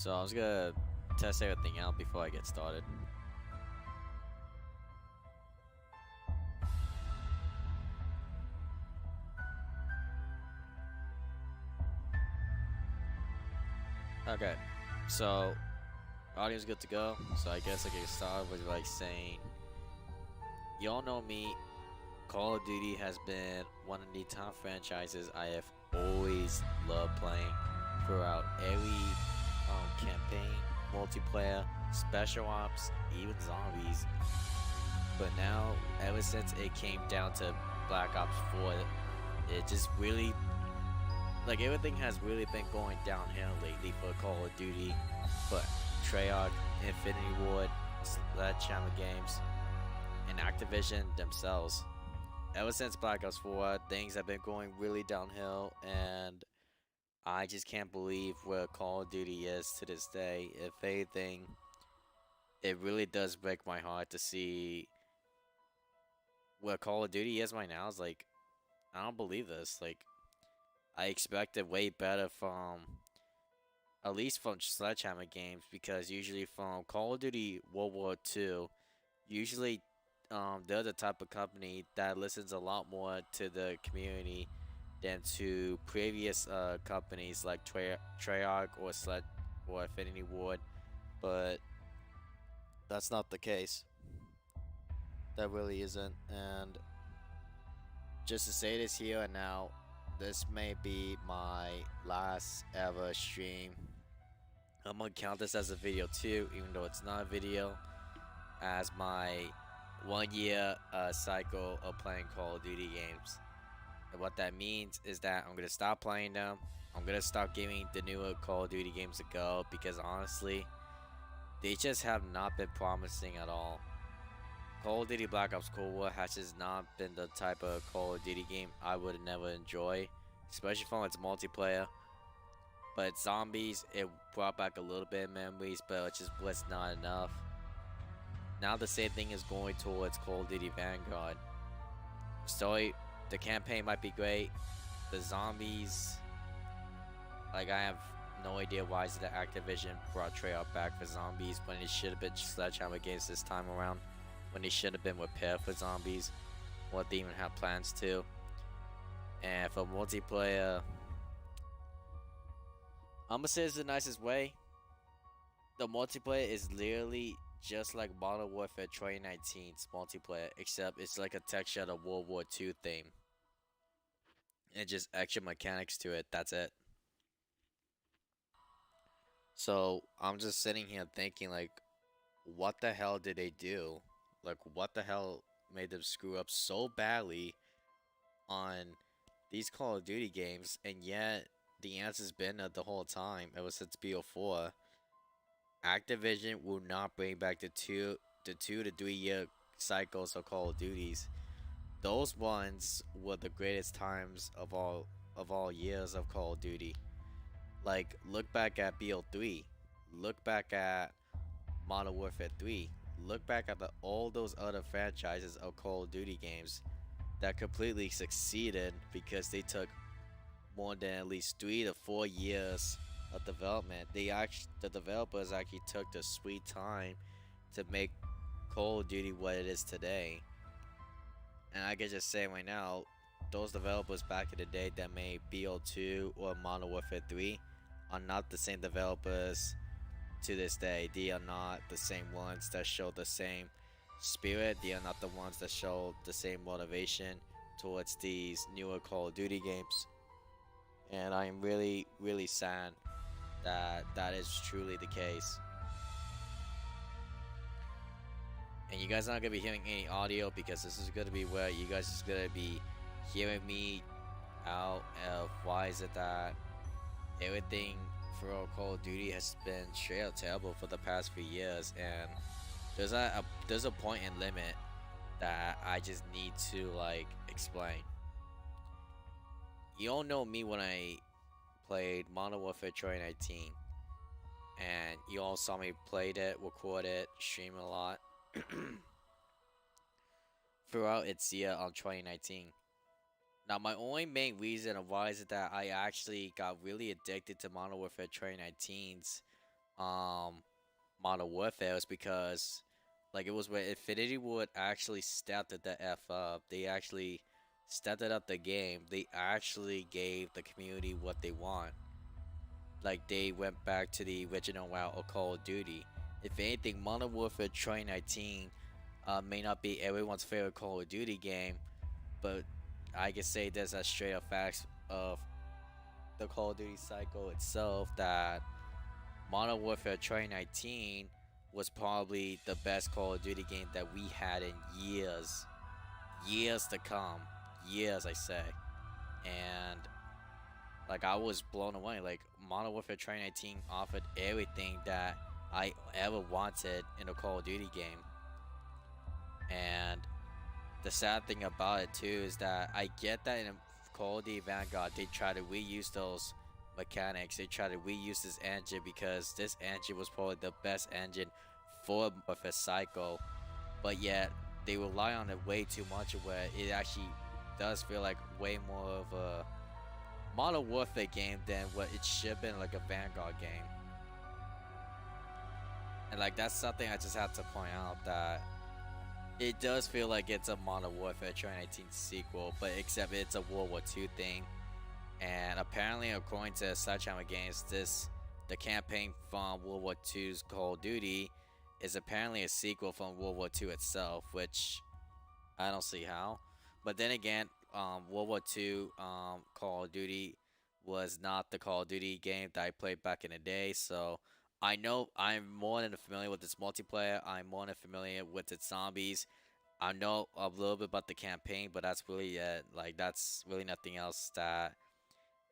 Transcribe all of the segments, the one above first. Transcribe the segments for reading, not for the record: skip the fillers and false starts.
So I was gonna test everything out before I get started. Okay, so audio's good to go. So I guess I can start with like saying, y'all know me. Call of Duty has been one of the top franchises I have always loved playing throughout every campaign, multiplayer, special ops, even zombies. But now, ever since it came down to Black Ops 4, it just really, like, everything has really been going downhill lately for Call of Duty, for Treyarch, Infinity Ward, Sledgehammer Games, and Activision themselves. Ever since Black Ops 4, things have been going really downhill, and I just can't believe where Call of Duty is to this day. If anything, it really does break my heart to see where Call of Duty is right now. Is like, I don't believe this. Like, I expected way better from, at least from Sledgehammer Games, because usually from Call of Duty World War II, usually they're the type of company that listens a lot more to the community than to previous companies like Treyarch or Infinity Ward, but that's not the case. That really isn't. And just to say this here and now, this may be my last ever stream. I'm gonna count this as a video too, even though it's not a video, as my 1 year cycle of playing Call of Duty games. And what that means is that I'm gonna stop playing them. I'm gonna stop giving the newer Call of Duty games a go because honestly, they just have not been promising at all. Call of Duty Black Ops Cold War has just not been the type of Call of Duty game I would never enjoy, especially from its multiplayer. But zombies, it brought back a little bit of memories, but it just was not enough. Now the same thing is going towards Call of Duty Vanguard. Story, the campaign might be great. The zombies, like I have no idea why is that Activision brought Treyarch back for zombies when it should have been Sledgehammer Games this time around. When they should have been prepared for zombies, what they even have plans to. And for multiplayer, I'm gonna say it's the nicest way. The multiplayer is literally just like Modern Warfare 2019's multiplayer, except it's like a texture of the World War II theme. And just extra mechanics to it, that's it. So I'm just sitting here thinking like, what the hell did they do? Like, what the hell made them screw up so badly on these Call of Duty games? And yet, the answer's been the whole time, ever since BO4. Activision will not bring back the 2 to 3 year cycles of Call of Duties. Those ones were the greatest times of all years of Call of Duty. Like, look back at BO3. Look back at Modern Warfare 3. Look back at all those other franchises of Call of Duty games that completely succeeded because they took more than at least 3 to 4 years of development. The developers actually took the sweet time to make Call of Duty what it is today. And I can just say right now, those developers back in the day that made BO2 or Modern Warfare 3 are not the same developers to this day. They are not the same ones that show the same spirit. They are not the ones that show the same motivation towards these newer Call of Duty games. And I'm really, really sad that that is truly the case. And you guys aren't gonna be hearing any audio because this is gonna be where you guys is gonna be hearing me out of why is it that everything for Call of Duty has been straight up terrible for the past few years, and there's a point and limit that I just need to like explain. You all know me when I played Modern Warfare 2019, and you all saw me played it, record it, stream a lot throughout its year on 2019. Now, my only main reason of why is it that I actually got really addicted to Modern Warfare 2019's um Modern Warfare was because like it was where Infinity Ward actually stepped it the F up. They actually stepped it up the game. They actually gave the community what they want. Like they went back to the original route of Call of Duty. If anything, Modern Warfare 2019 may not be everyone's favorite Call of Duty game, but I can say there's a straight up facts of the Call of Duty cycle itself that Modern Warfare 2019 was probably the best Call of Duty game that we had in years, years to come, years I say, and like I was blown away. Like Modern Warfare 2019 offered everything that I ever wanted in a Call of Duty game, and the sad thing about it too is that I get that in Call of Duty Vanguard they try to reuse those mechanics. They try to reuse this engine because this engine was probably the best engine for Warfare Cycle, but yet they rely on it way too much where it actually does feel like way more of a Modern Warfare game than what it should have been like a Vanguard game. And like that's something I just have to point out that it does feel like it's a Modern Warfare 2019 sequel, but except it's a World War II thing. And apparently, according to Sledgehammer Games, the campaign from World War II's Call of Duty is apparently a sequel from World War II itself, which I don't see how. But then again, World War II Call of Duty was not the Call of Duty game that I played back in the day, so I know I'm more than familiar with its multiplayer. I'm more than familiar with its zombies. I know a little bit about the campaign, but that's really it. Like that's really nothing else that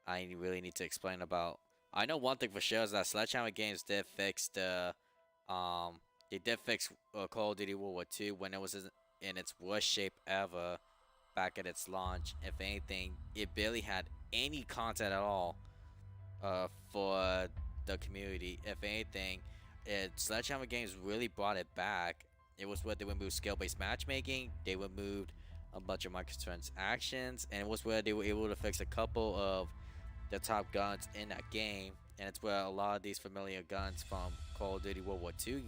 I really need to explain about. I know one thing for sure is that Sledgehammer Games did fix they did fix Call of Duty World War II when it was in its worst shape ever back at its launch. If anything, it barely had any content at all for the community. If anything, Sledgehammer Games really brought it back. It was where they removed skill-based matchmaking, they removed a bunch of microtransactions, and it was where they were able to fix a couple of the top guns in that game. And it's where a lot of these familiar guns from Call of Duty World War II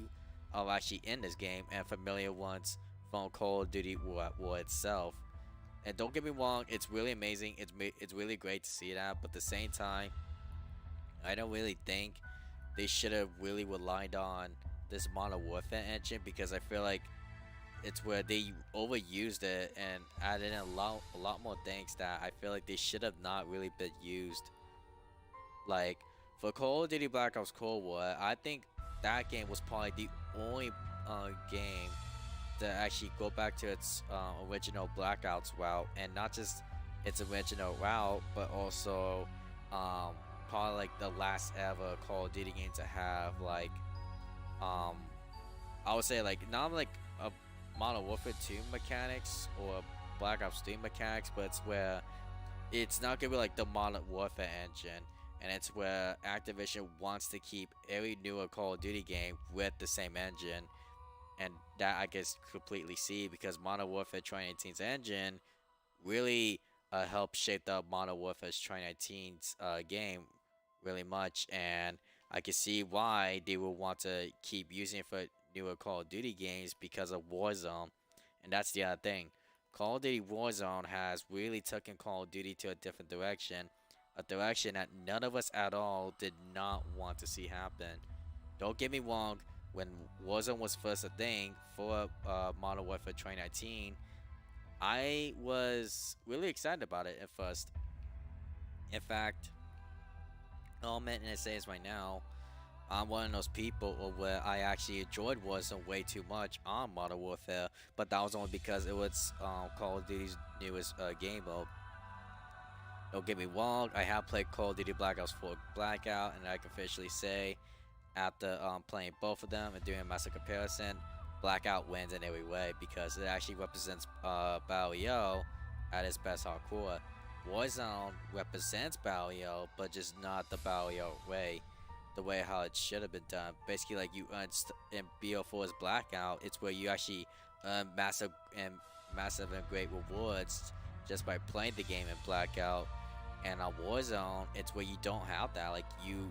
are actually in this game, and familiar ones from Call of Duty War itself. And don't get me wrong, it's really amazing. It's really great to see that, but at the same time, I don't really think they should have really relied on this Modern Warfare engine because I feel like it's where they overused it and added in a lot more things that I feel like they should have not really been used. Like for Call of Duty Black Ops Cold War, I think that game was probably the only game to actually go back to its original Blackouts route, and not just its original route, but also probably like the last ever Call of Duty game to have like um I would say like not like a Modern Warfare 2 mechanics or Black Ops 3 mechanics, but it's where it's not gonna be like the Modern Warfare engine, and it's where Activision wants to keep every newer Call of Duty game with the same engine, and that I guess completely see because Modern Warfare 2018's engine really helped shape the Modern Warfare 2019's game really much, and I can see why they would want to keep using it for newer Call of Duty games because of Warzone. And that's the other thing. Call of Duty Warzone has really taken Call of Duty to a different direction, a direction that none of us at all did not want to see happen. Don't get me wrong, when Warzone was first a thing for Modern Warfare 2019, I was really excited about it at first. In fact, I'll admit and I say this right now, I'm one of those people where I actually enjoyed Warzone way too much on Modern Warfare, but that was only because it was Call of Duty's newest game mode. Don't get me wrong, I have played Call of Duty Black Ops 4 Blackout, and I can officially say, after playing both of them and doing a massive comparison, Blackout wins in every way because it actually represents Battle Royale at its best hardcore. Warzone represents Battle Royale, but just not the Battle Royale way, the way how it should have been done. Basically, like you earn in BO4's Blackout, it's where you actually earn massive and great rewards just by playing the game in Blackout. And on Warzone, it's where you don't have that. Like you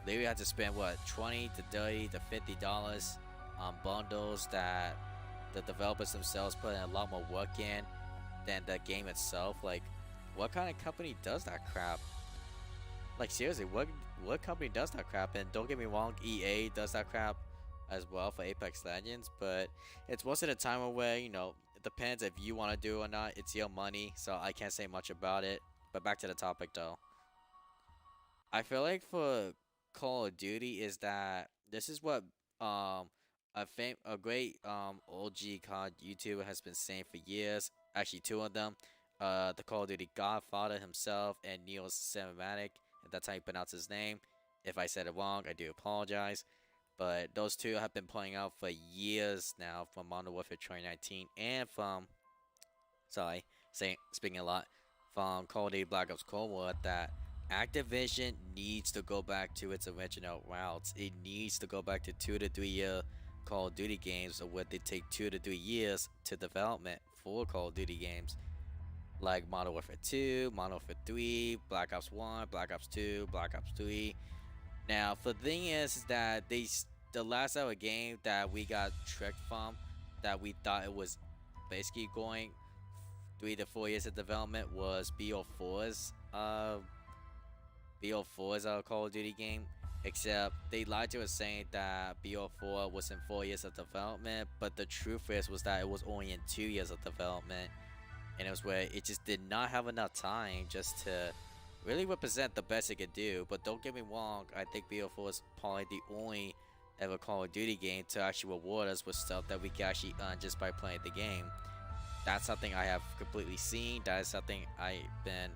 They had to spend what 20 to 30 to $50 on bundles that the developers themselves put in a lot more work in than the game itself. Like, what kind of company does that crap? Like, seriously, what company does that crap? And don't get me wrong, EA does that crap as well for Apex Legends, but it's most of the time where, you know, it depends if you want to do it or not. It's your money, so I can't say much about it. But back to the topic though. I feel like for Call of Duty is that this is what um a great OG COD YouTuber has been saying for years. Actually, two of them, the Call of Duty Godfather himself and Neil Cinematic, if that's how you pronounce his name. If I said it wrong, I do apologize. But those two have been playing out for years now from Modern Warfare 2019 and from sorry, saying speaking a lot from Call of Duty Black Ops Cold War that Activision needs to go back to its original routes. It needs to go back to 2 to 3 year Call of Duty games, or where they take 2 to 3 years to development for Call of Duty games, like Modern Warfare 2, Modern Warfare 3, Black Ops 1, Black Ops 2, Black Ops 3. Now, the thing is that the last ever game that we got tricked from, that we thought it was basically going 3 to 4 years of development was BO4's Call of Duty game. Except they lied to us saying that BO4 was in 4 years of development, but the truth is was that it was only in 2 years of development, and it was where it just did not have enough time just to really represent the best it could do. But don't get me wrong, I think BO4 is probably the only ever Call of Duty game to actually reward us with stuff that we can actually earn just by playing the game. That's something I have completely seen. That is something I've been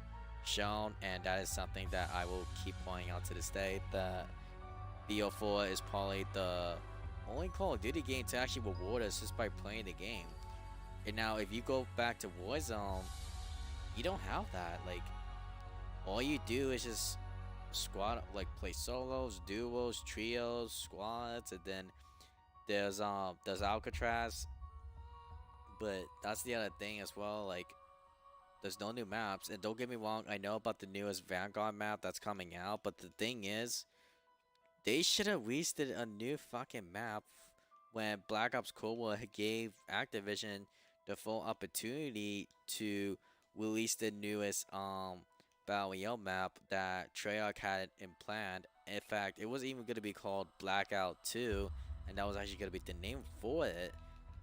shown, and that is something that I will keep pointing out to this day. That BO4 is probably the only Call of Duty game to actually reward us just by playing the game. And now, if you go back to Warzone, you don't have that. Like, all you do is just squad, like play solos, duos, trios, squads, and then there's Alcatraz. But that's the other thing as well. Like, there's no new maps, and don't get me wrong, I know about the newest Vanguard map that's coming out, but the thing is, they should have released a new fucking map when Black Ops Cold War gave Activision the full opportunity to release the newest Battle Royale map that Treyarch had in planned. In fact, it was even going to be called Blackout 2, and that was actually going to be the name for it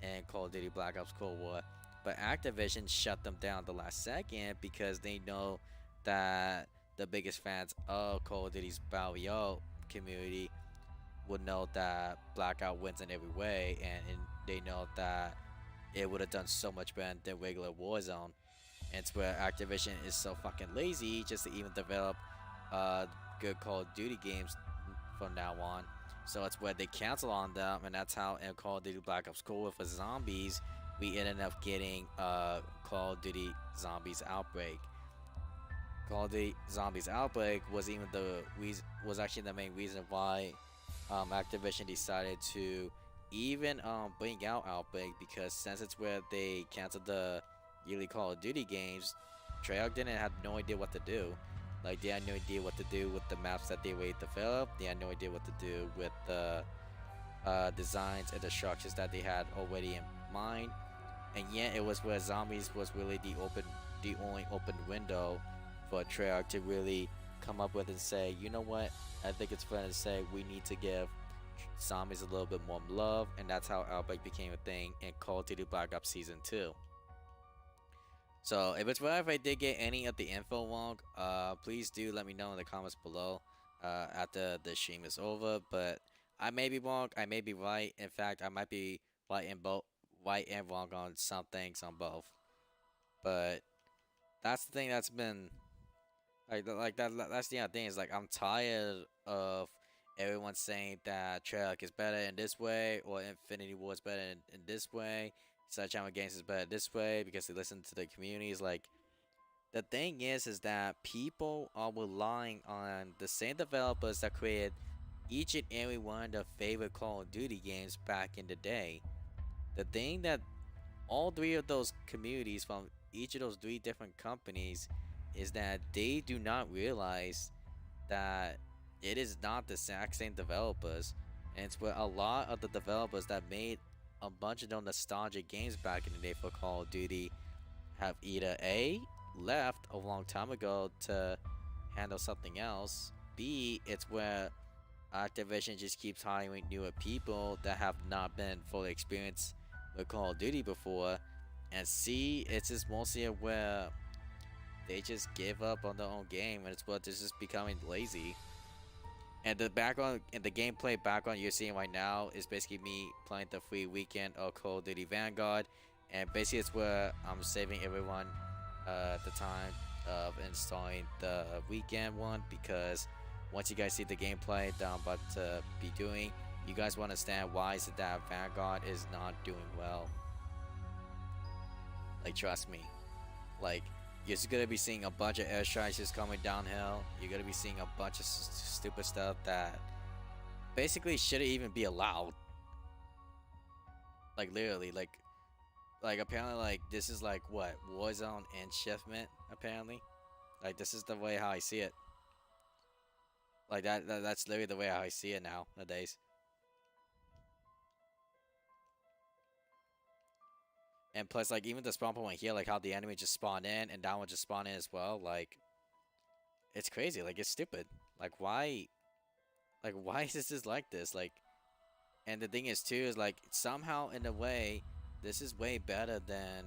in Call of Duty Black Ops Cold War. But Activision shut them down the last second because they know that the biggest fans of Call of Duty's Battle Royale community would know that Blackout wins in every way, and they know that it would have done so much better than regular Warzone. And it's where Activision is so fucking lazy just to even develop good Call of Duty games from now on. So it's where they cancel on them, and that's how in Call of Duty Black Ops Cold War for zombies, we ended up getting Call of Duty Zombies Outbreak. Call of Duty Zombies Outbreak was even was actually the main reason why Activision decided to even bring out Outbreak, because since it's where they canceled the yearly Call of Duty games, Treyarch didn't have no idea what to do. Like, they had no idea what to do with the maps that they already developed. They had no idea what to do with the designs and the structures that they had already in mind. And yet it was where zombies was really the only open window for Treyarch to really come up with and say, you know what, I think it's fair to say we need to give zombies a little bit more love, and that's how Outbreak became a thing in Call of Duty Black Ops Season 2. So if it's whatever, if I did get any of the info wrong, please do let me know in the comments below after the stream is over. But I may be wrong, I may be right. In fact, I might be right and wrong on some things on both. But that's the thing that's been that's the other thing, is like, I'm tired of everyone saying that Treyarch is better in this way, or Infinity Ward is better in this way, Sledgehammer Games is better this way, because they listen to the communities. Like, the thing is that people are relying on the same developers that created each and every one of their favorite Call of Duty games back in the day. The thing that all three of those communities from each of those three different companies is that they do not realize that it is not the exact same developers, and it's where a lot of the developers that made a bunch of those nostalgic games back in the day for Call of Duty have either A, left a long time ago to handle something else, B, it's where Activision just keeps hiring newer people that have not been fully experienced with Call of Duty before, and C, it's just mostly where they just give up on their own game, and it's what they're just becoming lazy. And the background and the gameplay background you're seeing right now is basically me playing the free weekend of Call of Duty Vanguard, and basically it's where I'm saving everyone the time of installing the weekend one, because once you guys see the gameplay that I'm about to be doing, you guys will understand why is it that Vanguard is not doing well. Like, trust me. Like, you're just gonna be seeing a bunch of airstrikes just coming downhill. You're gonna be seeing a bunch of stupid stuff that basically shouldn't even be allowed. Like, literally, like apparently, like, this is like what Warzone and Shiftment, apparently. Like, this is the way how I see it. Like that's literally the way how I see it nowadays. And plus, like, even the spawn point here, like how the enemy just spawned in and that one just spawned in as well. Like, it's crazy. Like, it's stupid. Like, why? Like, why is this just like this? Like, and the thing is too is like somehow in a way, this is way better than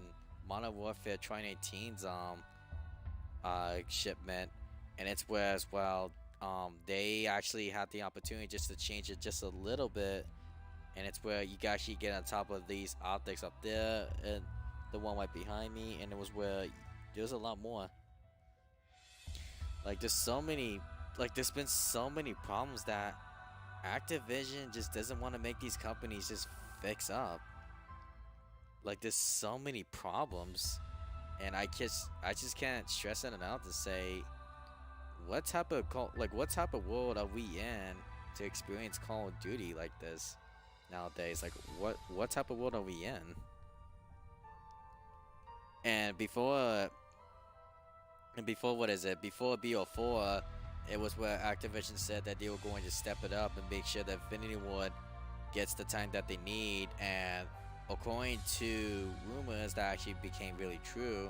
Modern Warfare 2018's shipment, and it's where as well they actually had the opportunity just to change it just a little bit, and it's where you can actually get on top of these optics up there and the one right behind me, and it was where there's a lot more. Like, there's so many, like, there's been so many problems that Activision just doesn't want to make these companies just fix up. Like, there's so many problems, and I just can't stress it enough to say what type of what type of world are we in to experience Call of Duty like this nowadays? Like, what type of world are we in? And before what is it? Before BO4, it was where Activision said that they were going to step it up and make sure that Infinity Ward gets the time that they need. And according to rumors that actually became really true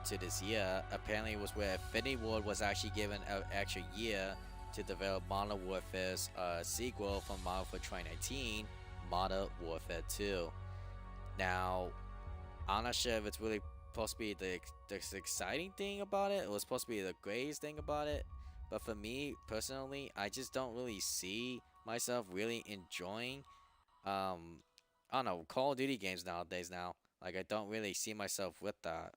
to this year, apparently it was where Infinity Ward was actually given an extra year to develop Modern Warfare's sequel from Modern Warfare 2019, Modern Warfare 2. Now, I'm not sure if it's really supposed to be the exciting thing about it. It was supposed to be the greatest thing about it. But for me, personally, I just don't really see myself really enjoying, I don't know, Call of Duty games nowadays now. Like, I don't really see myself with that.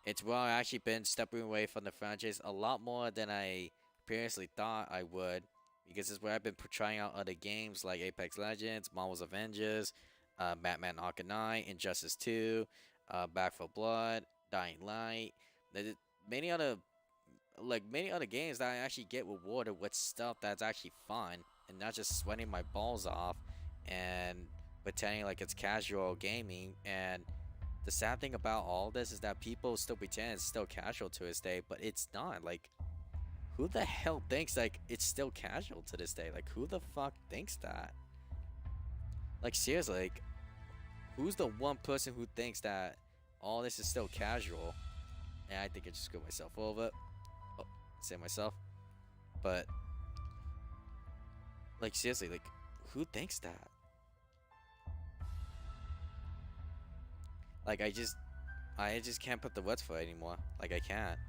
It's where I actually been stepping away from the franchise a lot more than I previously thought I would. Because it's where I've been trying out other games like Apex Legends, Marvel's Avengers, Batman Arkham Knight, Injustice 2, Back 4 Blood, Dying Light. There's many other games that I actually get rewarded with stuff that's actually fun and not just sweating my balls off and pretending like it's casual gaming. And the sad thing about all this is that people still pretend it's still casual to this day, but it's not. Like, who the hell thinks like it's still casual to this day? Like, who the fuck thinks that? Like, seriously, like, who's the one person who thinks that all this is still casual? And I think I just screwed myself over. Oh, say myself. But, like, seriously, like, who thinks that? Like, I just can't put the words for it anymore. Like, I can't.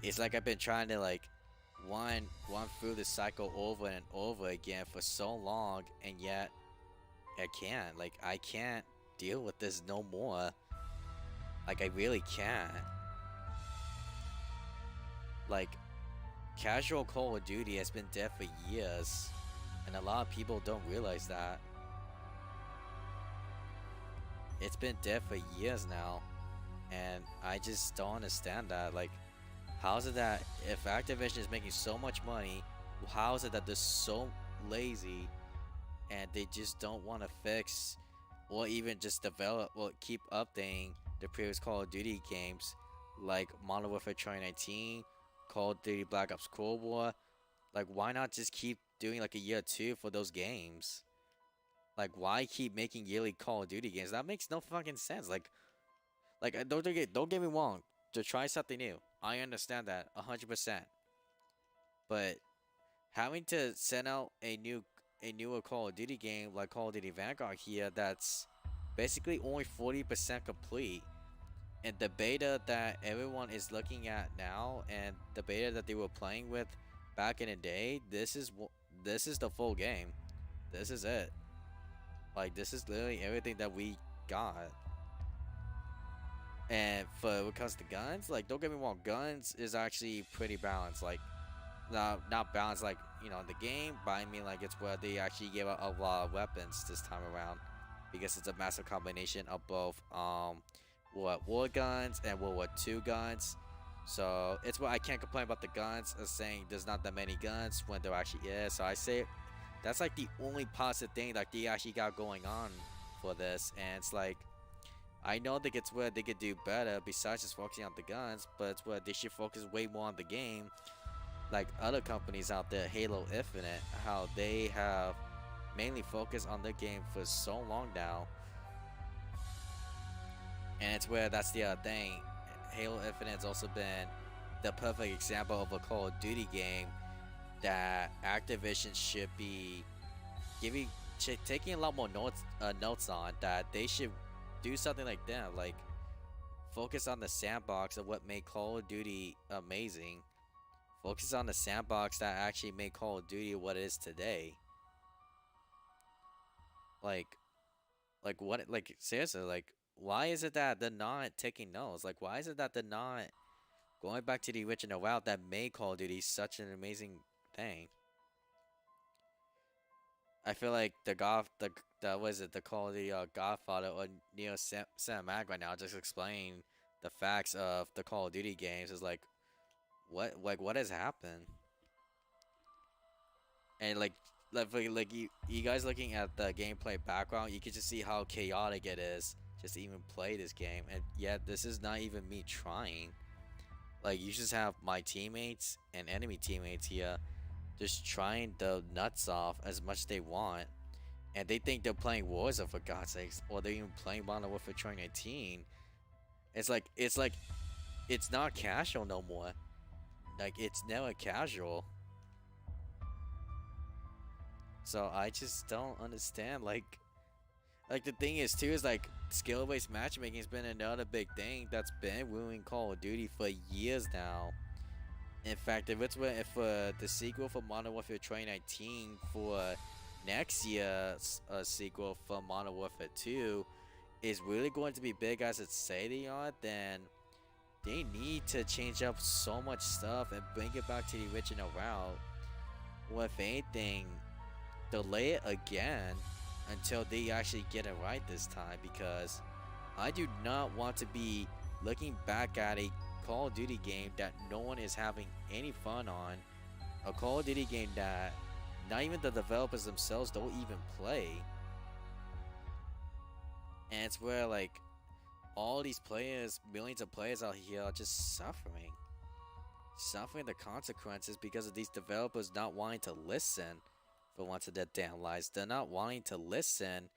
It's like I've been trying to, like, run through the cycle over and over again for so long, and yet I can't. Like, I can't deal with this no more. Like, I really can't. Like, casual Call of Duty has been dead for years, and a lot of people don't realize that. It's been dead for years now, and I just don't understand that. Like, how is it that if Activision is making so much money, how is it that they're so lazy and they just don't want to fix or even just develop or keep updating the previous Call of Duty games like Modern Warfare 2019 Call of Duty Black Ops Cold War. Like, why not just keep doing like a year 2 for those games? Like, why keep making yearly Call of Duty games? That makes no fucking sense. Like don't get me wrong. To try something new, I understand that 100%. But having to send out a newer Call of Duty game like Call of Duty Vanguard here that's basically only 40% complete, and the beta that everyone is looking at now and the beta that they were playing with back in the day, this is the full game. This is it. Like, this is literally everything that we got. And for when it comes to guns, like, don't get me wrong, guns is actually pretty balanced. Like, not balanced like, you know, in the game, but I mean, like, it's where they actually gave out a lot of weapons this time around, because it's a massive combination of both World War guns and World War II guns. So it's why I can't complain about the guns as saying there's not that many guns when there actually is. So I say that's like the only positive thing that they actually got going on for this. And it's like, I know that it's where they could do better besides just focusing on the guns, but it's where they should focus way more on the game. Like other companies out there, Halo Infinite, how they have mainly focused on the game for so long now. And it's where that's the other thing. Halo Infinite has also been the perfect example of a Call of Duty game that Activision should be taking a lot more notes on. That they should do something like that, like focus on the sandbox of what made Call of Duty amazing. Focus on the sandbox that actually made Call of Duty what it is today. Like, what? Like, seriously, like, why is it that they're not taking notes? Like, why is it that they're not going back to the original route that made Call of Duty such an amazing thing? I feel like the was it the Call of Duty Godfather or Neo Cinematic right now just explain the facts of the Call of Duty games is like, what has happened? And like you guys looking at the gameplay background, you can just see how chaotic it is just to even play this game. And yet this is not even me trying. Like, you just have my teammates and enemy teammates here just trying the nuts off as much as they want, and they think they're playing Warzone, for God's sakes, or they're even playing Modern Warfare 2019. It's like it's not casual no more. Like, it's never casual. So I just don't understand. Like the thing is too is like skill-based matchmaking has been another big thing that's been ruining Call of Duty for years now. In fact, if the sequel for Modern Warfare 2019 for next year's sequel for Modern Warfare 2 is really going to be big as it say they are, then they need to change up so much stuff and bring it back to the original route. Or if anything, delay it again until they actually get it right this time, because I do not want to be looking back at a Call of Duty game that no one is having any fun on, a Call of Duty game that not even the developers themselves don't even play. And it's where, like, all these players, millions of players out here are just suffering the consequences because of these developers not wanting to listen for once in their damn lives. They're not wanting to listen,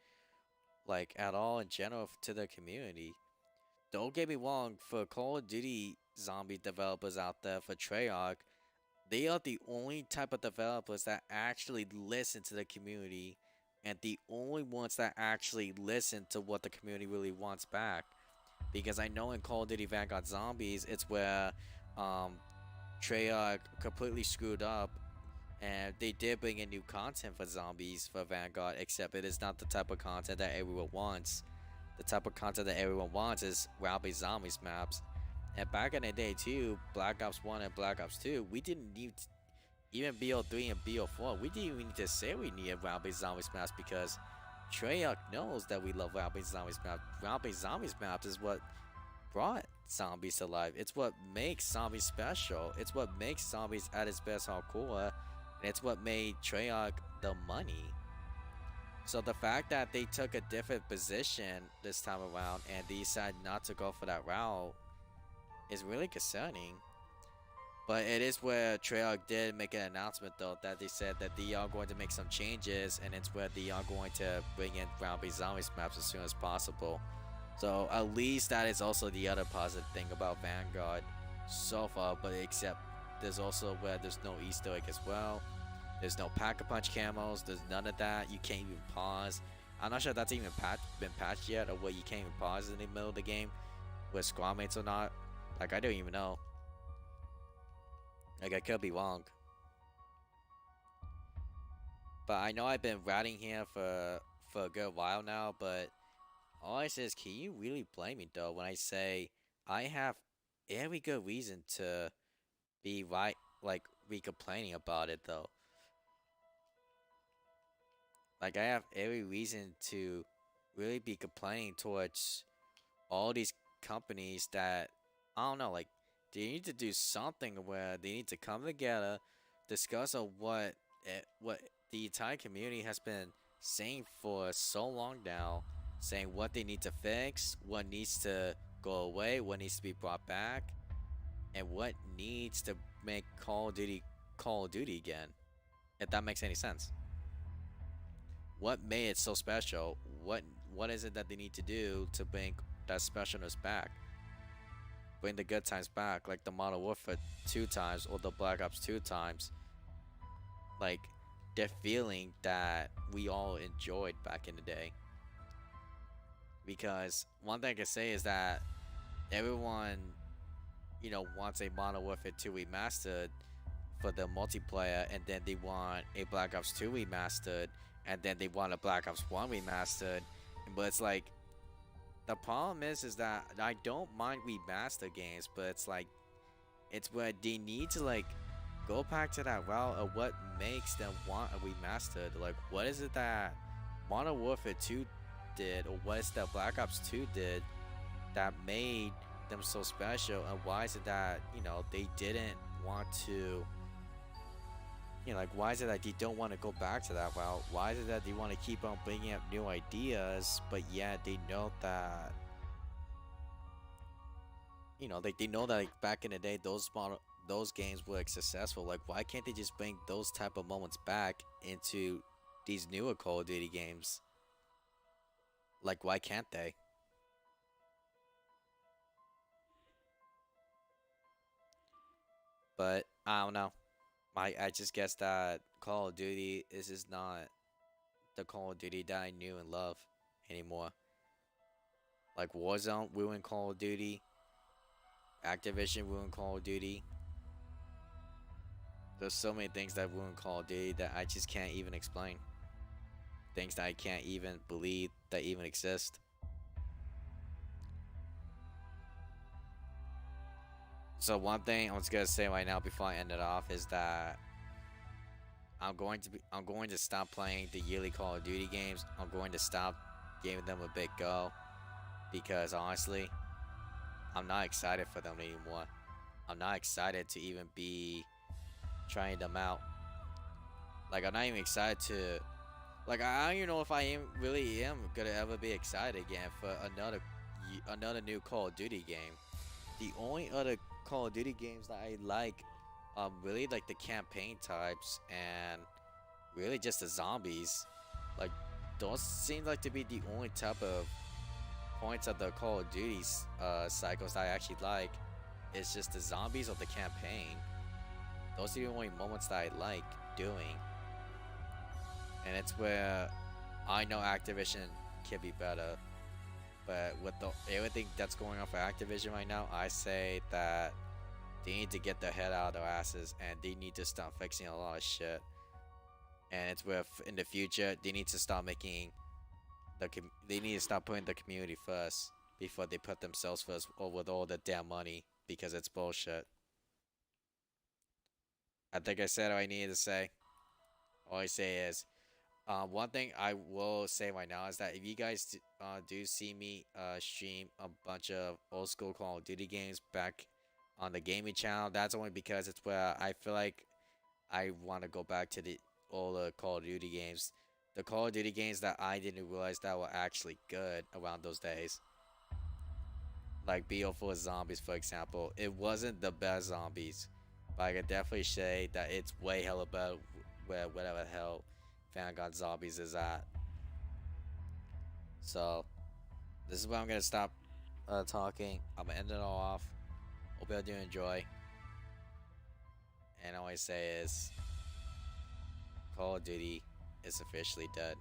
like, at all in general to their community. Don't get me wrong, for Call of Duty zombie developers out there, for Treyarch, they are the only type of developers that actually listen to the community, and the only ones that actually listen to what the community really wants back. Because I know in Call of Duty Vanguard Zombies, it's where Treyarch completely screwed up, and they did bring in new content for zombies for Vanguard, except it is not the type of content that everyone wants. The type of content that everyone wants is round-based zombies maps. And back in the day too, Black Ops 1 and Black Ops 2, we didn't need even BO3 and BO4. We didn't even need to say we needed round-based zombies maps, because Treyarch knows that we love round-based zombies maps. Round-based zombies maps is what brought zombies to life. It's what makes zombies special. It's what makes zombies at its best hardcore. And it's what made Treyarch the money. So the fact that they took a different position this time around and they decided not to go for that route is really concerning. But it is where Treyarch did make an announcement though that they said that they are going to make some changes, and it's where they are going to bring in ground-based zombies maps as soon as possible. So at least that is also the other positive thing about Vanguard so far. But except there's also where there's no Easter egg as well. There's no Pack-a-Punch camos. There's none of that. You can't even pause. I'm not sure if that's even been patched yet, or where you can't even pause in the middle of the game with squad mates or not. Like, I don't even know. Like, I could be wrong. But I know I've been ratting here for a good while now, but all I say is, can you really blame me though when I say I have every good reason to be right, like, be complaining about it though. Like, I have every reason to really be complaining towards all these companies that, I don't know, like, they need to do something where they need to come together, discuss on what the entire community has been saying for so long now, saying what they need to fix, what needs to go away, what needs to be brought back, and what needs to make Call of Duty again. If that makes any sense. What made it so special? What is it that they need to do to bring that specialness back? Bring the good times back, like the Modern Warfare 2 times or the Black Ops 2 times. Like, the feeling that we all enjoyed back in the day. Because one thing I can say is that everyone, wants a Modern Warfare 2 remastered for the multiplayer, and then they want a Black Ops 2 remastered, and then they want a Black Ops 1 remastered. But it's like, the problem is that I don't mind remaster games, but it's like, it's where they need to, like, go back to that route of what makes them want a remastered. Like, what is it that Modern Warfare 2 did, or what is that Black Ops 2 did that made them so special, and why is it that, they didn't want to, like, why is it that they don't want to go back to that route? Why is it that they want to keep on bringing up new ideas, but yet they know that, like, they know that, like, back in the day, those games were successful. Like, why can't they just bring those type of moments back into these newer Call of Duty games? Like, why can't they? But I don't know. I just guess that Call of Duty is just not the Call of Duty that I knew and love anymore. Like, Warzone ruined Call of Duty. Activision ruined Call of Duty. There's so many things that ruined Call of Duty that I just can't even explain. Things that I can't even believe that even exist. So one thing I was gonna say right now before I end it off is that I'm going to stop playing the yearly Call of Duty games. I'm going to stop giving them a big go, because honestly, I'm not excited for them anymore. I'm not excited to even be trying them out. Like, I'm not even excited to, like, I don't even know if I really am gonna ever be excited again for another new Call of Duty game. The only other Call of Duty games that I like, really like the campaign types, and really just the zombies. Like, those seem like to be the only type of points of the Call of Duty cycles that I actually like. It's just the zombies or the campaign. Those are the only moments that I like doing. And it's where I know Activision can be better. But with everything that's going on for Activision right now, I say that they need to get their head out of their asses, and they need to start fixing a lot of shit. And it's where in the future they need to start making they need to start putting the community first before they put themselves first, or with all the damn money, because it's bullshit. I think I said what I needed to say. All I say is, one thing I will say right now is that if you guys do see me stream a bunch of old school Call of Duty games back on the gaming channel, that's only because it's where I feel like I want to go back to the older Call of Duty games. The Call of Duty games that I didn't realize that were actually good around those days. Like BO4 Zombies, for example. It wasn't the best zombies, but I can definitely say that it's way hella better where whatever the hell Phantom Zombies is at. So this is where I'm gonna stop talking. I'm gonna end it all off. Hope y'all do enjoy. And all I say is, Call of Duty is officially dead.